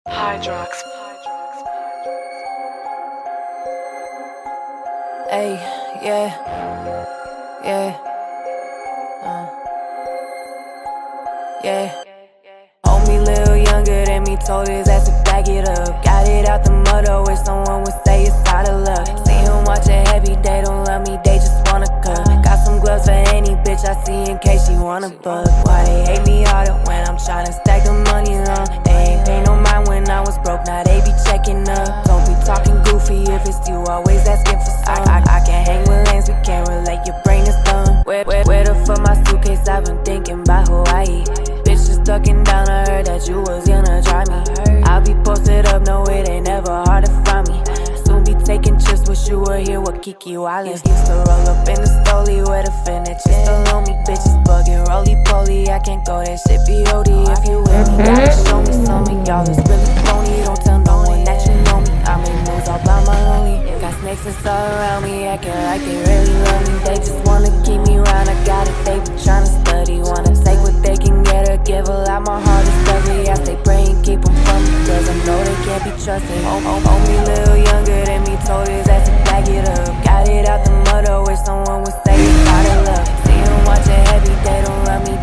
Hydrox. Hey, yeah, yeah, yeah. Homie little younger than me, told his ass to back it up. Got it out the mud, with someone would say it's out of luck. See him watching heavy, they don't love me, they just wanna cut. Got some gloves for any bitch I see in case she wanna bug. Why they hate me harder when I'm tryna stack the money long? They ain't pay no mind when I was broke, now they be checking up. Don't be talking goofy if it's you, always asking for some. I can hang with lanes, we can't relate, your brain is dumb. Where the fuck my suitcase, I've been thinking about Hawaii. Bitch just ducking down, I heard that you was gonna try me. I'll be posted up, no it ain't never hard to find me. Soon be taking trips, wish you were here with Kiki Wildin'. Used to roll up in the stoley where the finish is still on me. Bitches bugging, roly-poly, I can't go, that shit be OD. If you with me, gotta show me some of y'all is really phony. Don't tell no one that you know me, I make moves all by my lonely. Got snakes that's all around me, acting like they really love me. They just wanna keep me round, I got it, they be tryna study. Wanna take what they can get or give a lot, my heart is ugly. I stay praying, keep them from me, cause I know they can't be trusted. Homie little younger than me, told his ass to back it up. Got it out the mud, wish someone would say it's out of luck. See him watching heavy, they don't love me,